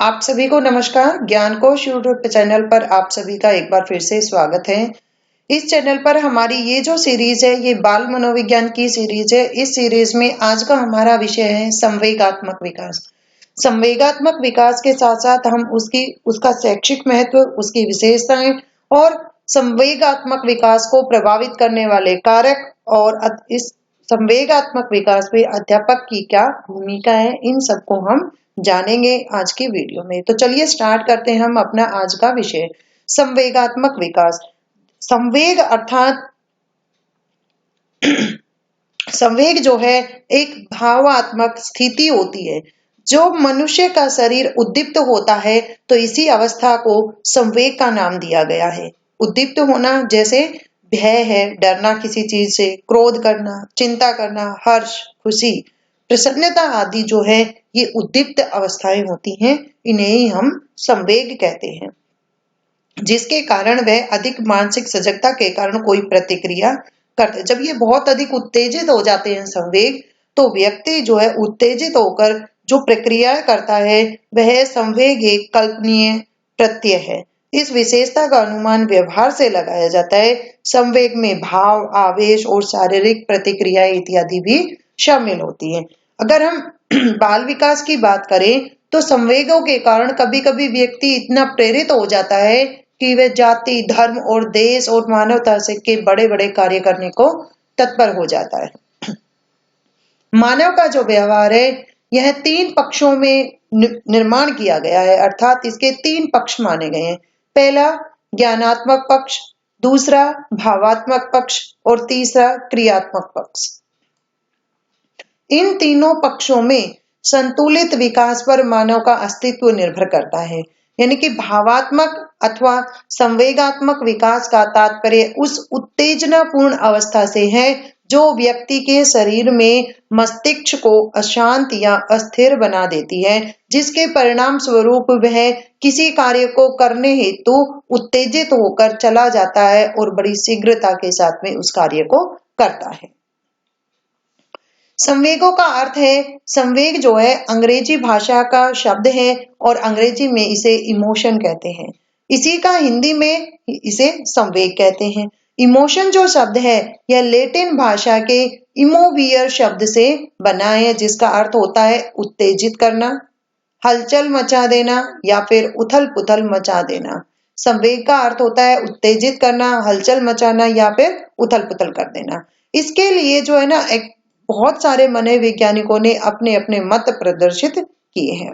आप सभी को नमस्कार। ज्ञान कोश यूट्यूब चैनल पर आप सभी का एक बार फिर से स्वागत है। इस चैनल पर हमारी ये जो सीरीज है ये बाल मनोविज्ञान की सीरीज है। इस सीरीज में आज का हमारा विषय है संवेगात्मक विकास। संवेगात्मक विकास के साथ साथ हम उसका शैक्षिक महत्व, उसकी विशेषताएं और संवेगात्मक विकास को प्रभावित करने वाले कारक और इस संवेगात्मक विकास में अध्यापक की क्या भूमिका है, इन सबको हम जानेंगे आज की वीडियो में। तो चलिए स्टार्ट करते हैं हम अपना आज का विषय संवेगात्मक विकास। संवेग अर्थात संवेग जो है एक भावात्मक स्थिति होती है। जो मनुष्य का शरीर उद्दीप्त होता है तो इसी अवस्था को संवेग का नाम दिया गया है। उद्दीप्त होना जैसे भय है, डरना किसी चीज से, क्रोध करना, चिंता करना, हर्ष, खुशी, प्रसन्नता आदि जो है ये उद्दीप्त अवस्थाएं होती हैं। इन्हें ही हम संवेग कहते हैं, जिसके कारण वह अधिक मानसिक सजगता के कारण कोई प्रतिक्रिया करते। जब ये बहुत अधिक उत्तेजित हो जाते हैं संवेग, तो व्यक्ति जो है उत्तेजित होकर जो प्रक्रिया करता है वह संवेग एक कल्पनीय प्रत्यय है। इस विशेषता का अनुमान व्यवहार से लगाया जाता है। संवेग में भाव, आवेश और शारीरिक प्रतिक्रियाएं इत्यादि भी शामिल होती हैं। अगर हम बाल विकास की बात करें तो संवेगों के कारण कभी-कभी व्यक्ति इतना प्रेरित हो जाता है कि वह जाति, धर्म और देश और मानवता से के बड़े-बड़े कार्य करने को तत्पर हो जाता है। मानव का जो व्यवहार है यह तीन पक्षों में निर्माण किया गया है, अर्थात इसके तीन पक्ष माने गए हैं। पहला ज्ञानात्मक पक्ष, दूसरा भावात्मक पक्ष और तीसरा क्रियात्मक पक्ष। इन तीनों पक्षों में संतुलित विकास पर मानव का अस्तित्व निर्भर करता है। यानी कि भावात्मक अथवा संवेगात्मक विकास का तात्पर्य उस उत्तेजनापूर्ण अवस्था से है जो व्यक्ति के शरीर में मस्तिष्क को अशांत या अस्थिर बना देती है, जिसके परिणाम स्वरूप वह किसी कार्य को करने हेतु उत्तेजित होकर चला जाता है और बड़ी शीघ्रता के साथ में उस कार्य को करता है। संवेगों का अर्थ है, संवेग जो है अंग्रेजी भाषा का शब्द है और अंग्रेजी में इसे इमोशन कहते हैं। इसी का हिंदी में इसे संवेग कहते हैं। इमोशन जो शब्द है यह लैटिन भाषा के इमोवियर शब्द से बना है, जिसका अर्थ होता है उत्तेजित करना, हलचल मचा देना या फिर उथल पुथल मचा देना। संवेग का अर्थ होता है उत्तेजित करना, हलचल मचाना या फिर उथल पुथल कर देना। इसके लिए जो है ना एक बहुत सारे मनोवैज्ञानिकों ने अपने अपने मत प्रदर्शित किए हैं।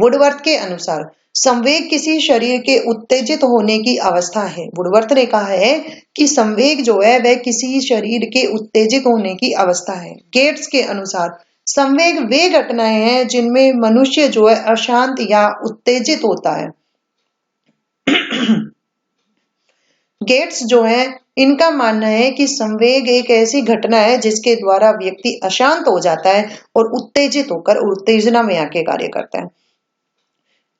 वुडवर्थ के अनुसार संवेग किसी शरीर के उत्तेजित होने की अवस्था है। वुडवर्थ ने कहा है कि संवेग जो है वह किसी शरीर के उत्तेजित होने की अवस्था है। गेट्स के अनुसार संवेग वे घटनाएं हैं जिनमें मनुष्य जो है अशांत या उत्तेजित होता है। गेट्स जो है इनका मानना है कि संवेग एक ऐसी घटना है जिसके द्वारा व्यक्ति अशांत हो जाता है और उत्तेजित होकर उत्तेजना में आके कार्य करता है।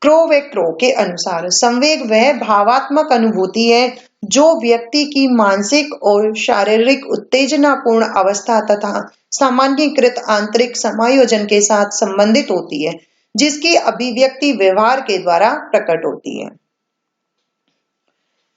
क्रो के अनुसार संवेग वह भावात्मक अनुभूति है जो व्यक्ति की मानसिक और शारीरिक उत्तेजनापूर्ण अवस्था तथा सामान्यीकृत आंतरिक समायोजन के साथ संबंधित होती है, जिसकी अभिव्यक्ति व्यवहार के द्वारा प्रकट होती है।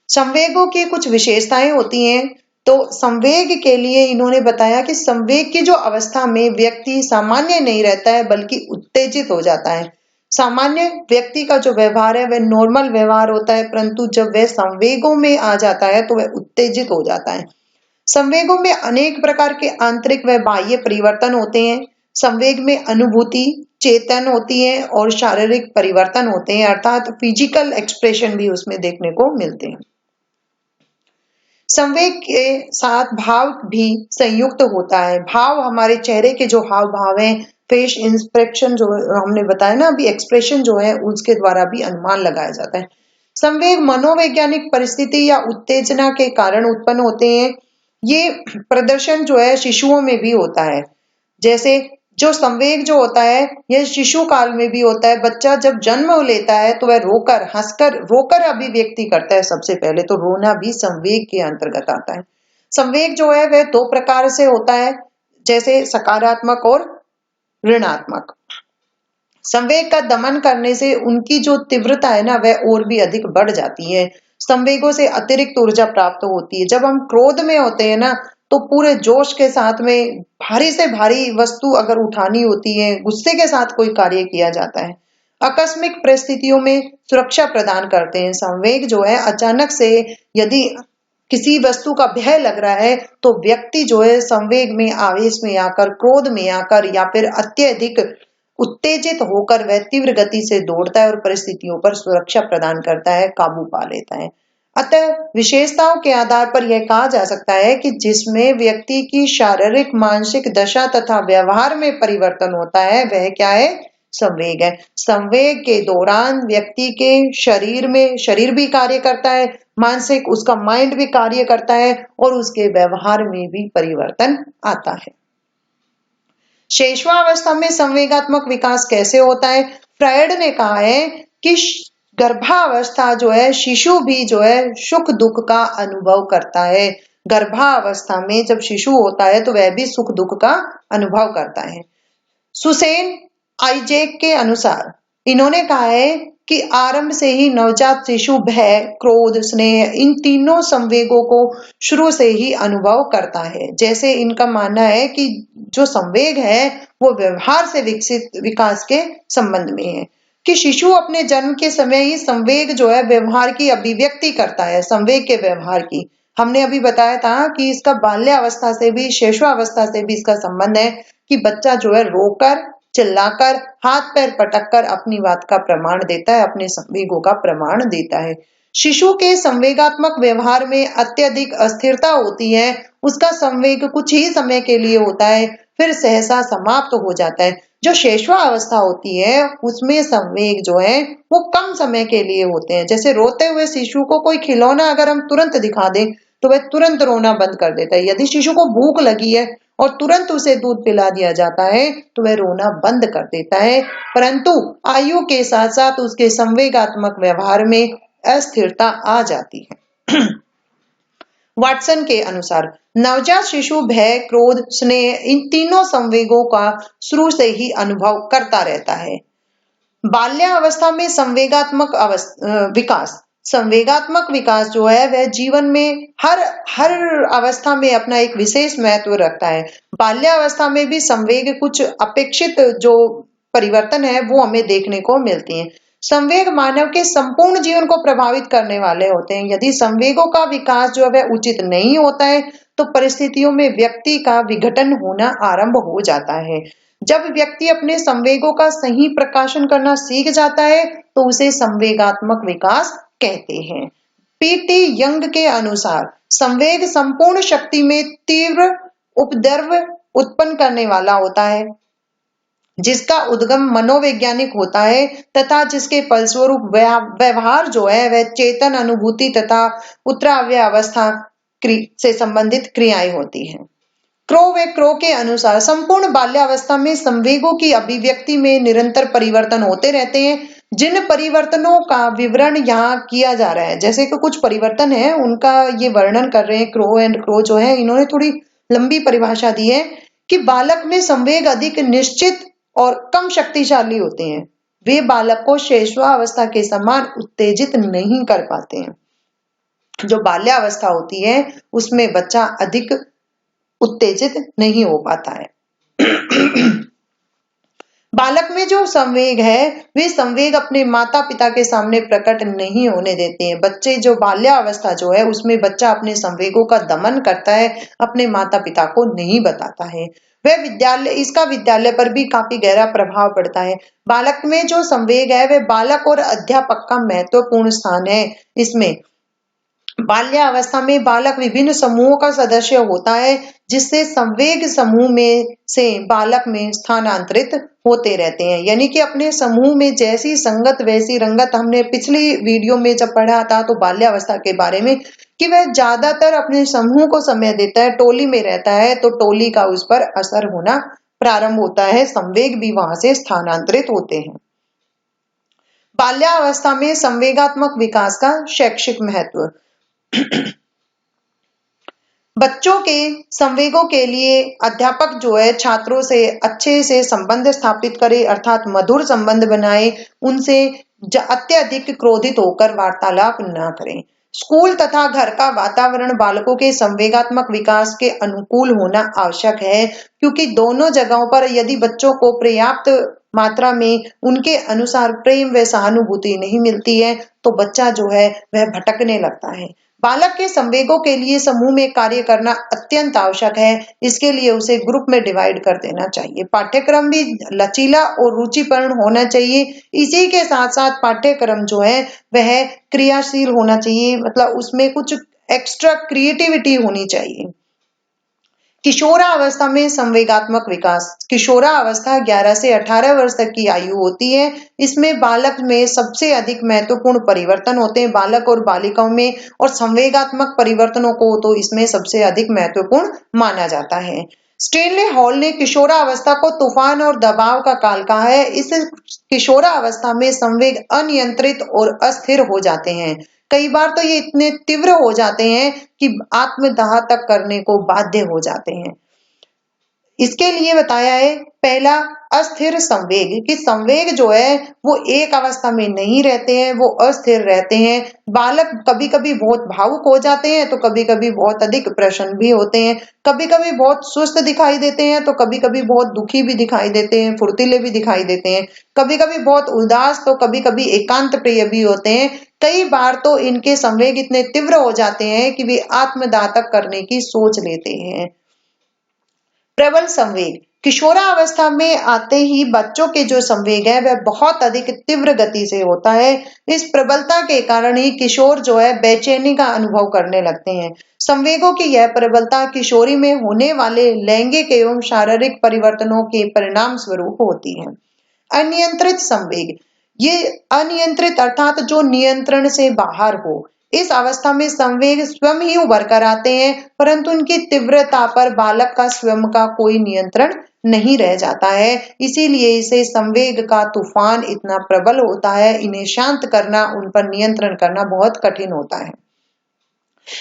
संवेगों की कुछ विशेषताएं होती हैं। तो संवेग के लिए इन्होंने बताया कि संवेग की जो अवस्था में व्यक्ति सामान्य नहीं रहता है बल्कि उत्तेजित हो जाता है। सामान्य व्यक्ति का जो व्यवहार है वह नॉर्मल व्यवहार होता है, परंतु जब वह संवेगों में आ जाता है तो वह उत्तेजित हो जाता है। संवेगों में अनेक प्रकार के आंतरिक व बाह्य परिवर्तन होते हैं। संवेग में अनुभूति, चेतन होती है और शारीरिक परिवर्तन होते हैं, अर्थात फिजिकल एक्सप्रेशन भी उसमें देखने को मिलते हैं। संवेग के साथ भाव भी संयुक्त होता है। भाव हमारे चेहरे के जो हाव भाव हैं, फेस इंस्पेक्शन जो हमने बताया ना अभी, एक्सप्रेशन जो है उसके द्वारा भी अनुमान लगाया जाता है। संवेग मनोवैज्ञानिक परिस्थिति या उत्तेजना के कारण उत्पन्न होते हैं। ये प्रदर्शन जो है शिशुओं में भी होता है। जैसे जो संवेग जो होता है यह शिशु काल में भी होता है। बच्चा जब जन्म लेता है तो वह रोकर, हंसकर, रोकर अभिव्यक्ति करता है। सबसे पहले तो रोना भी संवेग के अंतर्गत आता है। संवेग जो है वह दो प्रकार से होता है, जैसे सकारात्मक और ऋणात्मक। संवेग का दमन करने से उनकी जो तीव्रता है ना वह और भी अधिक बढ़ जाती है। संवेगों से अतिरिक्त ऊर्जा प्राप्त होती है। जब हम क्रोध में होते हैं ना तो पूरे जोश के साथ में भारी से भारी वस्तु अगर उठानी होती है, गुस्से के साथ कोई कार्य किया जाता है। आकस्मिक परिस्थितियों में सुरक्षा प्रदान करते हैं। संवेग जो है अचानक से यदि किसी वस्तु का भय लग रहा है तो व्यक्ति जो है संवेग में, आवेश में आकर, क्रोध में आकर या फिर अत्यधिक उत्तेजित होकर वह तीव्र गति से दौड़ता है और परिस्थितियों पर सुरक्षा प्रदान करता है, काबू पा लेता है। अतः विशेषताओं के आधार पर यह कहा जा सकता है कि जिसमें व्यक्ति की शारीरिक, मानसिक दशा तथा व्यवहार में परिवर्तन होता है वह क्या है? संवेग है। संवेग के दौरान व्यक्ति के शरीर भी कार्य करता है, मानसिक उसका माइंड भी कार्य करता है और उसके व्यवहार में भी परिवर्तन आता है। शैशवावस्था में संवेगात्मक विकास कैसे होता है? फ्रायड ने कहा है कि गर्भावस्था जो है, शिशु भी जो है सुख दुख का अनुभव करता है। गर्भावस्था में जब शिशु होता है तो वह भी सुख दुख का अनुभव करता है। सुसेन आइजैक के अनुसार इन्होंने कहा है कि आरंभ से ही नवजात शिशु भय, क्रोध, स्नेह इन तीनों संवेगों को शुरू से ही अनुभव करता है। जैसे इनका मानना है कि जो संवेग है वो व्यवहार से विकसित विकास के संबंध में है, कि शिशु अपने जन्म के समय ही संवेग जो है व्यवहार की अभिव्यक्ति करता है, संवेग के व्यवहार की। हमने अभी बताया था कि इसका बाल्यावस्था से भी, शैशवावस्था से भी इसका संबंध है कि बच्चा जो है रोकर, चिल्लाकर, हाथ पैर पटककर अपनी बात का प्रमाण देता है, अपने संवेगों का प्रमाण देता है। शिशु के संवेगात्मक व्यवहार में अत्यधिक अस्थिरता होती है। उसका संवेग कुछ ही समय के लिए होता है, फिर सहसा समाप्त हो जाता है। जो शैशवावस्था होती है उसमें संवेग जो है वो कम समय के लिए होते हैं। जैसे रोते हुए शिशु को कोई खिलौना अगर हम तुरंत दिखा दें तो वह तुरंत रोना बंद कर देता है। यदि शिशु को भूख लगी है और तुरंत उसे दूध पिला दिया जाता है तो वह रोना बंद कर देता है। परंतु आयु के साथ साथ उसके संवेगात्मक व्यवहार में अस्थिरता आ जाती है। वाटसन के अनुसार नवजात शिशु भय, क्रोध, स्नेह इन तीनों संवेगों का शुरू से ही अनुभव करता रहता है। बाल्यावस्था में विकास, संवेगात्मक विकास जो है वह जीवन में हर अवस्था में अपना एक विशेष महत्व रखता है। बाल्यावस्था में भी संवेग कुछ अपेक्षित जो परिवर्तन है वो हमें देखने को मिलती हैं। संवेग मानव के संपूर्ण जीवन को प्रभावित करने वाले होते हैं। यदि संवेगों का विकास जो है वह उचित नहीं होता है तो परिस्थितियों में व्यक्ति का विघटन होना आरंभ हो जाता है। जब व्यक्ति अपने संवेगों का सही प्रकाशन करना सीख जाता है तो उसे संवेगात्मक विकास कहते हैं। पीटी यंग के अनुसार संवेग संपूर्ण शक्ति में तीव्र उपद्रव उत्पन्न करने वाला होता है, जिसका उद्गम मनोवैज्ञानिक होता है तथा जिसके फलस्वरूप व्यवहार जो है वह चेतन, अनुभूति तथा उत्तराव्य अवस्था से संबंधित क्रियाएं होती हैं। क्रो के अनुसार संपूर्ण बाल्यावस्था में संवेगों की अभिव्यक्ति में निरंतर परिवर्तन होते रहते हैं। जिन परिवर्तनों का विवरण यहाँ किया जा रहा है, जैसे कि कुछ परिवर्तन है उनका ये वर्णन कर रहे हैं क्रो जो है, इन्होंने थोड़ी लंबी परिभाषा दी है कि बालक में संवेग अधिक निश्चित और कम शक्तिशाली होते हैं। वे बालक को शैशवावस्था के समान उत्तेजित नहीं कर पाते हैं। जो बाल्यावस्था होती है उसमें बच्चा अधिक उत्तेजित नहीं हो पाता है। बालक में जो संवेग है वे संवेग अपने माता पिता के सामने प्रकट नहीं होने देते हैं। बच्चे जो बाल्यावस्था जो है उसमें बच्चा अपने संवेगों का दमन करता है, अपने माता पिता को नहीं बताता है। वह इसका विद्यालय पर भी काफी गहरा प्रभाव पड़ता है। बालक में जो संवेग है वह बालक और अध्यापक का महत्वपूर्ण स्थान है। इसमें बाल्यावस्था में बालक विभिन्न समूहों का सदस्य होता है, जिससे संवेग समूह में से बालक में स्थानांतरित होते रहते हैं। यानी कि अपने समूह में जैसी संगत वैसी रंगत। हमने पिछली वीडियो में जब पढ़ा था तो बाल्यावस्था के बारे में कि वह ज्यादातर अपने समूह को समय देता है, टोली में रहता है तो टोली का उस पर असर होना प्रारंभ होता है, संवेग भी वहां से स्थानांतरित होते हैं। बाल्यावस्था में संवेगात्मक विकास का शैक्षिक महत्व। बच्चों के संवेगों के लिए अध्यापक जो है छात्रों से अच्छे से संबंध स्थापित करे, अर्थात मधुर संबंध बनाए, उनसे अत्यधिक क्रोधित होकर वार्तालाप न करें। स्कूल तथा घर का वातावरण बालकों के संवेगात्मक विकास के अनुकूल होना आवश्यक है, क्योंकि दोनों जगहों पर यदि बच्चों को पर्याप्त मात्रा में उनके अनुसार प्रेम व सहानुभूति नहीं मिलती है तो बच्चा जो है वह भटकने लगता है। बालक के संवेगों के लिए समूह में कार्य करना अत्यंत आवश्यक है। इसके लिए उसे ग्रुप में डिवाइड कर देना चाहिए। पाठ्यक्रम भी लचीला और रुचिपूर्ण होना चाहिए। इसी के साथ साथ पाठ्यक्रम जो है वह क्रियाशील होना चाहिए, मतलब उसमें कुछ एक्स्ट्रा क्रिएटिविटी होनी चाहिए। किशोरावस्था में संवेगात्मक विकास। किशोरावस्था 11 से 18 वर्ष तक की आयु होती है। इसमें बालक में सबसे अधिक महत्वपूर्ण परिवर्तन होते हैं, बालक और बालिकाओं में, और संवेगात्मक परिवर्तनों को तो इसमें सबसे अधिक महत्वपूर्ण माना जाता है। स्टेनले हॉल ने किशोरावस्था को तूफान और दबाव का काल कहा है। इस किशोरावस्था में संवेग अनियंत्रित और अस्थिर हो जाते हैं। कई बार तो ये इतने तीव्र हो जाते हैं कि आत्मदाह तक करने को बाध्य हो जाते हैं। इसके लिए बताया है, पहला अस्थिर संवेग, कि संवेग जो है वो एक अवस्था में नहीं रहते हैं, वो अस्थिर रहते हैं। बालक कभी कभी बहुत भावुक हो जाते हैं तो कभी कभी बहुत अधिक प्रसन्न भी होते हैं, कभी कभी बहुत सुस्त दिखाई देते हैं तो कभी कभी बहुत दुखी भी दिखाई देते हैं, फुर्तीले भी दिखाई देते हैं, कभी कभी बहुत उदास तो कभी कभी एकांत प्रिय भी होते हैं। कई बार तो इनके संवेग इतने तीव्र हो जाते हैं कि वे आत्मदाह तक करने की सोच लेते हैं। प्रबल संवेग। किशोरावस्था में आते ही बच्चों के जो संवेग है वह बहुत अधिक तीव्र गति से होता है। इस प्रबलता के कारण ही किशोर जो है बेचैनी का अनुभव करने लगते हैं। संवेगों की यह प्रबलता किशोरी में होने वाले लैंगिक एवं शारीरिक परिवर्तनों के परिणाम स्वरूप होती है। अनियंत्रित संवेग। ये अनियंत्रित अर्थात जो नियंत्रण से बाहर हो। इस अवस्था में संवेग स्वयं ही उभर कर आते हैं, परंतु उनकी तीव्रता पर बालक का स्वयं का कोई नियंत्रण नहीं रह जाता है। इसीलिए इसे संवेग का तूफान इतना प्रबल होता है। इन्हें शांत करना, उन पर नियंत्रण करना बहुत कठिन होता है।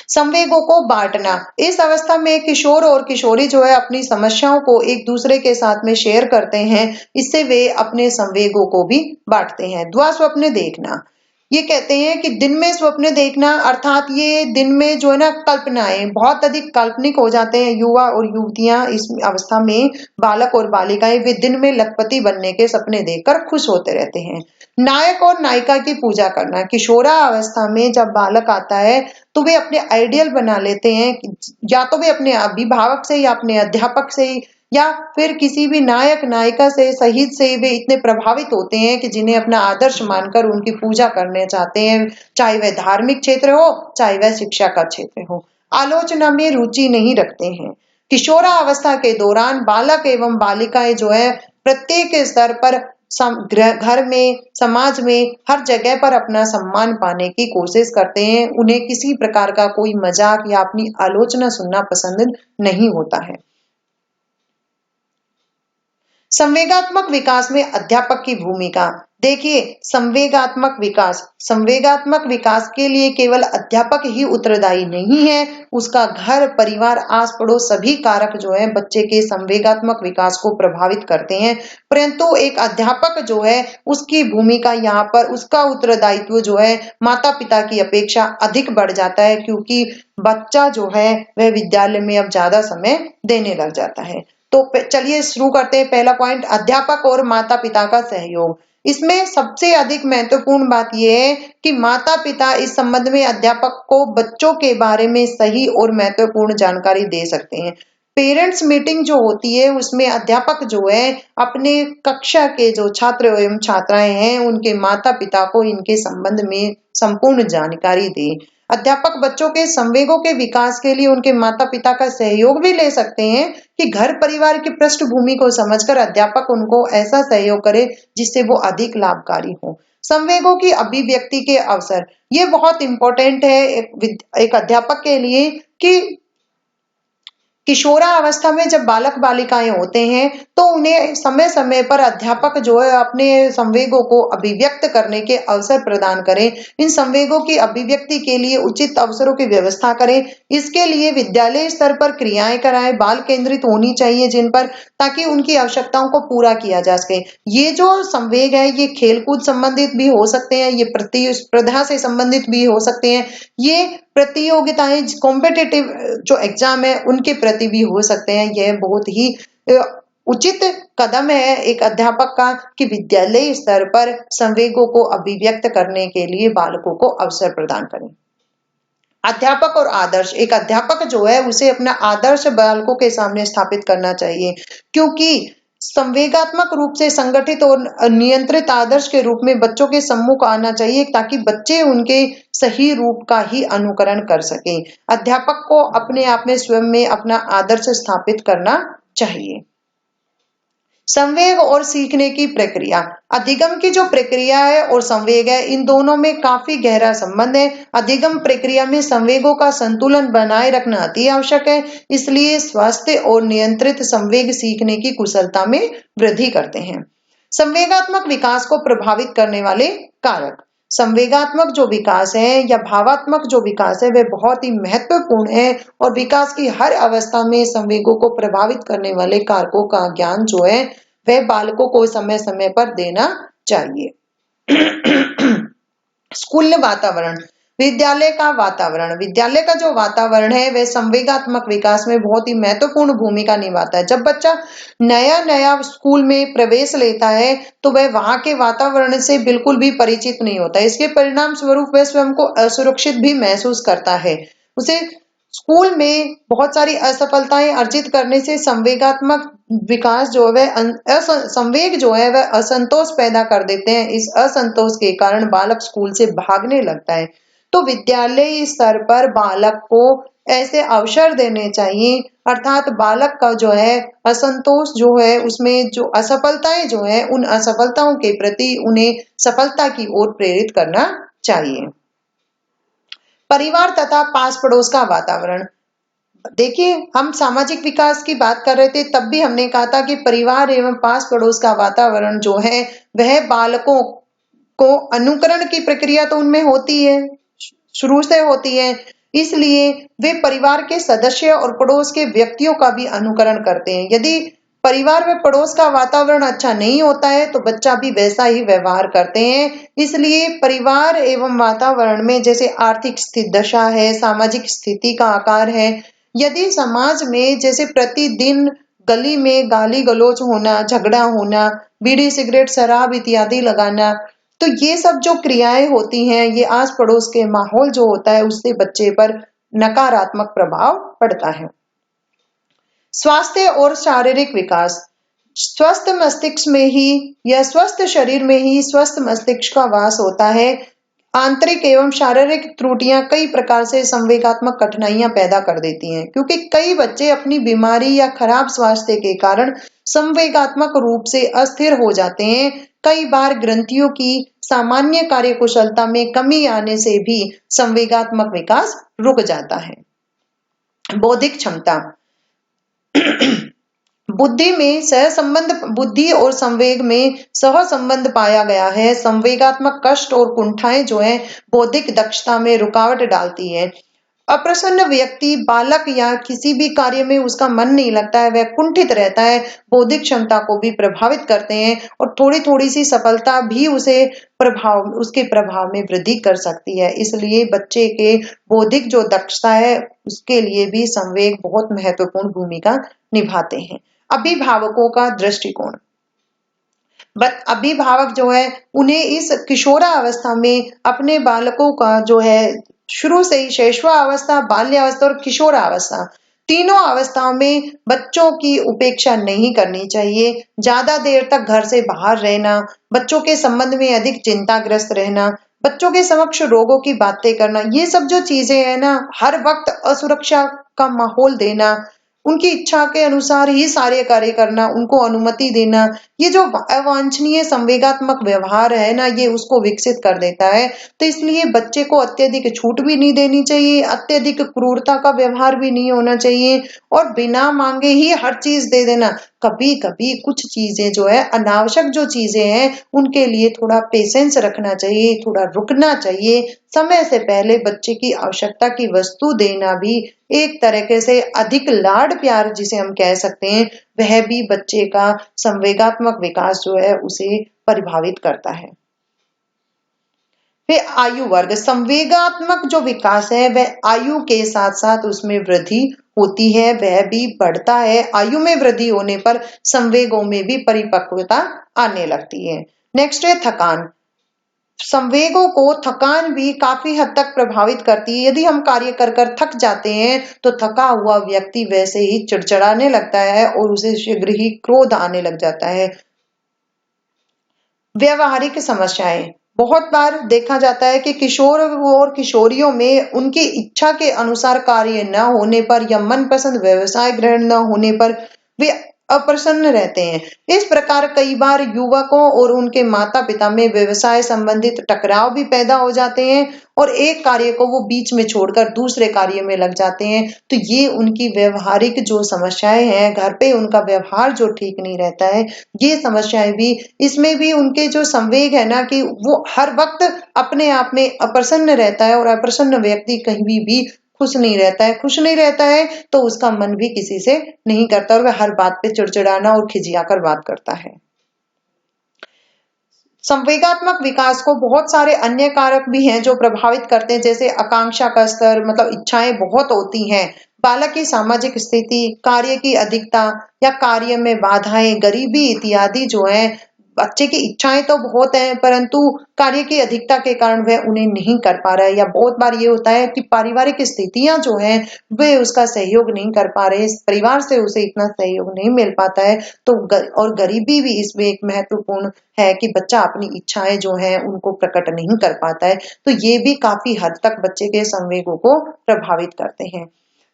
संवेगों को बांटना। इस अवस्था में किशोर और किशोरी जो है अपनी समस्याओं को एक दूसरे के साथ में शेयर करते हैं। इससे वे अपने संवेगों को भी बांटते हैं। दुआ स्वप्न देखना। ये कहते हैं कि दिन में स्वप्न देखना, अर्थात ये दिन में जो है ना कल्पनाएं बहुत अधिक काल्पनिक हो जाते हैं। युवा और युवतियां इस अवस्था में, बालक और बालिकाएं, वे दिन में लखपति बनने के सपने देखकर खुश होते रहते हैं। नायक और नायिका की पूजा करना। किशोरा अवस्था में जब बालक आता है तो वे अपने आइडियल बना लेते हैं, या तो वे अपने अभिभावक से या अपने अध्यापक से या फिर किसी भी नायक नायिका से, शहीद से वे इतने प्रभावित होते हैं कि जिन्हें अपना आदर्श मानकर उनकी पूजा करने चाहते हैं, चाहे वह धार्मिक क्षेत्र हो चाहे वह शिक्षा का क्षेत्र हो। आलोचना में रुचि नहीं रखते हैं। किशोरा अवस्था के दौरान बालक एवं बालिकाएं जो है प्रत्येक स्तर पर घर में, समाज में, हर जगह पर अपना सम्मान पाने की कोशिश करते हैं। उन्हें किसी प्रकार का कोई मजाक या अपनी आलोचना सुनना पसंद नहीं होता है। संवेगात्मक विकास में अध्यापक की भूमिका। देखिए, संवेगात्मक विकास के लिए केवल अध्यापक ही उत्तरदायी नहीं है। उसका घर, परिवार, आस पड़ोस सभी कारक जो है बच्चे के संवेगात्मक विकास को प्रभावित करते हैं। परंतु एक अध्यापक जो है उसकी भूमिका यहाँ पर, उसका उत्तरदायित्व जो है माता पिता की अपेक्षा अधिक बढ़ जाता है, क्योंकि बच्चा जो है वह विद्यालय में अब ज्यादा समय देने लग जाता है। तो चलिए शुरू करते हैं। पहला पॉइंट, अध्यापक और माता पिता का सहयोग। इसमें सबसे अधिक महत्वपूर्ण बात यह है कि माता पिता इस संबंध में अध्यापक को बच्चों के बारे में सही और महत्वपूर्ण जानकारी दे सकते हैं। पेरेंट्स मीटिंग जो होती है उसमें अध्यापक जो है अपने कक्षा के जो छात्र एवं छात्राएं हैं उनके माता पिता को इनके संबंध में संपूर्ण जानकारी दे। अध्यापक बच्चों के संवेगों के विकास के लिए उनके माता पिता का सहयोग भी ले सकते हैं कि घर परिवार की पृष्ठभूमि को समझकर अध्यापक उनको ऐसा सहयोग करे जिससे वो अधिक लाभकारी हो। संवेगों की अभिव्यक्ति के अवसर, ये बहुत इंपॉर्टेंट है एक अध्यापक के लिए कि किशोरावस्था में जब बालक बालिकाएं होते हैं तो उन्हें समय समय पर अध्यापक जो है अपने संवेगों को अभिव्यक्त करने के अवसर प्रदान करें। इन संवेगों की अभिव्यक्ति के लिए उचित अवसरों की व्यवस्था करें। इसके लिए विद्यालय स्तर पर क्रियाएं कराएं, बाल केंद्रित होनी चाहिए जिन पर, ताकि उनकी आवश्यकताओं को पूरा किया जा सके। ये जो संवेग है ये खेलकूद संबंधित भी हो सकते हैं, ये प्रतिस्पर्धा से संबंधित भी हो सकते हैं, ये प्रतियोगिताएं कॉम्पिटिटिव जो एग्जाम है उनके प्रति भी हो सकते हैं। यह बहुत ही उचित कदम है एक अध्यापक का कि विद्यालय स्तर पर संवेगों को अभिव्यक्त करने के लिए बालकों को अवसर प्रदान करें। अध्यापक और आदर्श, एक अध्यापक जो है उसे अपना आदर्श बालकों के सामने स्थापित करना चाहिए, क्योंकि संवेगात्मक रूप से संगठित और नियंत्रित आदर्श के रूप में बच्चों के सम्मुख आना चाहिए ताकि बच्चे उनके सही रूप का ही अनुकरण कर सकें। अध्यापक को अपने आप में स्वयं में अपना आदर्श स्थापित करना चाहिए। संवेग और सीखने की प्रक्रिया, अधिगम की जो प्रक्रिया है और संवेग है इन दोनों में काफी गहरा संबंध है। अधिगम प्रक्रिया में संवेगों का संतुलन बनाए रखना अति आवश्यक है, इसलिए स्वस्थ और नियंत्रित संवेग सीखने की कुशलता में वृद्धि करते हैं। संवेगात्मक विकास को प्रभावित करने वाले कारक, संवेगात्मक जो विकास है या भावात्मक जो विकास है वह बहुत ही महत्वपूर्ण है और विकास की हर अवस्था में संवेगों को प्रभावित करने वाले कारकों का ज्ञान जो है वह बालकों को समय समय पर देना चाहिए। स्कूल वातावरण, विद्यालय का वातावरण, विद्यालय का जो वातावरण है वह संवेगात्मक विकास में बहुत ही महत्वपूर्ण भूमिका निभाता है। जब बच्चा नया नया स्कूल में प्रवेश लेता है तो वह वहां के वातावरण से बिल्कुल भी परिचित नहीं होता है। इसके परिणाम स्वरूप वह स्वयं को असुरक्षित भी महसूस करता है। उसे स्कूल में बहुत सारी असफलताएं अर्जित करने से संवेगात्मक विकास जो है संवेग जो है वह असंतोष पैदा कर देते हैं। इस असंतोष के कारण बालक स्कूल से भागने लगता है। तो विद्यालय स्तर पर बालक को ऐसे अवसर देने चाहिए, अर्थात बालक का जो है असंतोष जो है उसमें जो असफलताएं जो है उन असफलताओं के प्रति उन्हें सफलता की ओर प्रेरित करना चाहिए। परिवार तथा पास पड़ोस का वातावरण, देखिए हम सामाजिक विकास की बात कर रहे थे तब भी हमने कहा था कि परिवार एवं पास पड़ोस का वातावरण जो है वह बालकों को अनुकरण की प्रक्रिया तो उनमें होती है, शुरू से होती है, इसलिए वे परिवार के सदस्य और पड़ोस के व्यक्तियों का भी अनुकरण करते हैं। यदि परिवार में पड़ोस का वातावरण अच्छा नहीं होता है तो बच्चा भी वैसा ही व्यवहार करते हैं। इसलिए परिवार एवं वातावरण में जैसे आर्थिक स्थिति दशा है, सामाजिक स्थिति का आकार है, यदि समाज में जैसे प्रतिदिन गली में गाली गलौज होना, झगड़ा होना, बीड़ी सिगरेट शराब इत्यादि लगाना, तो ये सब जो क्रियाएं होती हैं ये आस पड़ोस के माहौल जो होता है उससे बच्चे पर नकारात्मक प्रभाव पड़ता है। स्वास्थ्य और शारीरिक विकास, स्वस्थ मस्तिष्क में ही या स्वस्थ शरीर में ही स्वस्थ मस्तिष्क का वास होता है। आंतरिक एवं शारीरिक त्रुटियां कई प्रकार से संवेगात्मक कठिनाइयां पैदा कर देती हैं, क्योंकि कई बच्चे अपनी बीमारी या खराब स्वास्थ्य के कारण संवेगात्मक रूप से अस्थिर हो जाते हैं। कई बार ग्रंथियों की सामान्य कार्यकुशलता में कमी आने से भी संवेगात्मक विकास रुक जाता है। बौद्धिक क्षमता, बुद्धि में सहसंबंध, बुद्धि और संवेग में सहसंबंध पाया गया है। संवेगात्मक कष्ट और कुंठाएं जो है बौद्धिक दक्षता में रुकावट डालती है। अप्रसन्न व्यक्ति, बालक या किसी भी कार्य में उसका मन नहीं लगता है, वह कुंठित रहता है, बौद्धिक क्षमता को भी प्रभावित करते हैं और थोड़ी थोड़ी सी सफलता भी उसके प्रभाव में वृद्धि कर सकती है। इसलिए बच्चे के बौद्धिक जो दक्षता है उसके लिए भी संवेग बहुत महत्वपूर्ण भूमिका निभाते हैं। अभिभावकों का दृष्टिकोण, अभिभावक जो है उन्हें इस किशोरावस्था में अपने बालकों का जो है शुरू से ही शैशवावस्था, बाल्यावस्था और किशोरावस्था तीनों अवस्थाओं में बच्चों की उपेक्षा नहीं करनी चाहिए। ज्यादा देर तक घर से बाहर रहना, बच्चों के संबंध में अधिक चिंताग्रस्त रहना, बच्चों के समक्ष रोगों की बातें करना, ये सब जो चीजें है ना, हर वक्त असुरक्षा का माहौल देना, उनकी इच्छा के अनुसार ही सारे कार्य करना, उनको अनुमति देना, ये जो अवांछनीय संवेगात्मक व्यवहार है ना, ये उसको विकसित कर देता है। तो इसलिए बच्चे को अत्यधिक छूट भी नहीं देनी चाहिए, अत्यधिक क्रूरता का व्यवहार भी नहीं होना चाहिए और बिना मांगे ही हर चीज दे देना। कभी कभी कुछ चीजें जो है, अनावश्यक जो चीजें हैं, उनके लिए थोड़ा पेशेंस रखना चाहिए, थोड़ा रुकना चाहिए। समय से पहले बच्चे की आवश्यकता की वस्तु देना भी एक तरीके से अधिक लाड प्यार जिसे हम कह सकते हैं, वह भी बच्चे का संवेगात्मक विकास जो है उसे प्रभावित करता है। फिर आयु वर्ग, संवेगात्मक जो विकास है वह आयु के साथ साथ उसमें वृद्धि होती है, वह भी बढ़ता है। आयु में वृद्धि होने पर संवेगों में भी परिपक्वता आने लगती है। नेक्स्ट है थकान। संवेगों को थकान भी काफी हद तक प्रभावित करती है। यदि हम कार्य कर कर थक जाते हैं तो थका हुआ व्यक्ति वैसे ही चिड़चिड़ाने लगता है और उसे शीघ्र ही क्रोध आने लग जाता है। व्यवहारिक समस्याएं, बहुत बार देखा जाता है कि किशोर और किशोरियों में उनकी इच्छा के अनुसार कार्य न होने पर या मनपसंद व्यवसाय ग्रहण न होने पर वे अप्रसन्न रहते हैं। इस प्रकार कई बार युवकों और उनके माता पिता में व्यवसाय संबंधित टकराव भी पैदा हो जाते हैं और एक कार्य को वो बीच में छोड़कर दूसरे कार्य में लग जाते हैं। तो ये उनकी व्यवहारिक जो समस्याएं हैं, घर पे उनका व्यवहार जो ठीक नहीं रहता है, ये समस्याएं भी, इसमें भी उनके जो संवेग है ना, कि वो हर वक्त अपने आप में अप्रसन्न रहता है और अप्रसन्न व्यक्ति कहीं भी खुश नहीं रहता है। खुश नहीं रहता है तो उसका मन भी किसी से नहीं करता और वह हर बात पे चिड़चिड़ाना और खिजियाकर बात करता है। संवेगात्मक विकास को बहुत सारे अन्य कारक भी हैं जो प्रभावित करते हैं, जैसे आकांक्षा का स्तर, मतलब इच्छाएं बहुत होती हैं, बालक की सामाजिक स्थिति, कार्य की अधिकता या कार्य में बाधाएं, गरीबी इत्यादि जो है। बच्चे की इच्छाएं तो बहुत हैं परंतु कार्य की अधिकता के कारण वह उन्हें नहीं कर पा रहा है, या बहुत बार ये होता है कि पारिवारिक स्थितियां जो हैं वे उसका सहयोग नहीं कर पा रहे, परिवार से उसे इतना सहयोग नहीं मिल पाता है। तो और गरीबी भी इसमें एक महत्वपूर्ण है कि बच्चा अपनी इच्छाएं जो हैं उनको प्रकट नहीं कर पाता है। तो ये भी काफी हद तक बच्चे के संवेगों को प्रभावित करते हैं।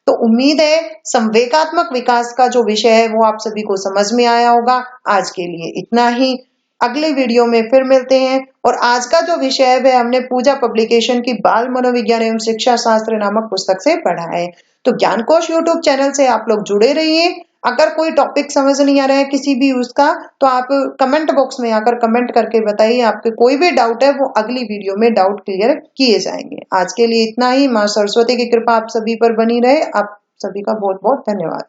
तो उम्मीद है संवेगात्मक विकास का जो विषय है वो आप सभी को समझ में आया होगा। आज के लिए इतना ही, अगले वीडियो में फिर मिलते हैं। और आज का जो विषय है वह हमने पूजा पब्लिकेशन की बाल मनोविज्ञान एवं शिक्षा शास्त्र नामक पुस्तक से पढ़ा है। तो ज्ञानकोश यूट्यूब चैनल से आप लोग जुड़े रहिए। अगर कोई टॉपिक समझ नहीं आ रहा है किसी भी उसका, तो आप कमेंट बॉक्स में आकर कमेंट करके बताइए। आपके कोई भी डाउट है वो अगली वीडियो में डाउट क्लियर किए जाएंगे। आज के लिए इतना ही। माँ सरस्वती की कृपा आप सभी पर बनी रहे। आप सभी का बहुत बहुत धन्यवाद।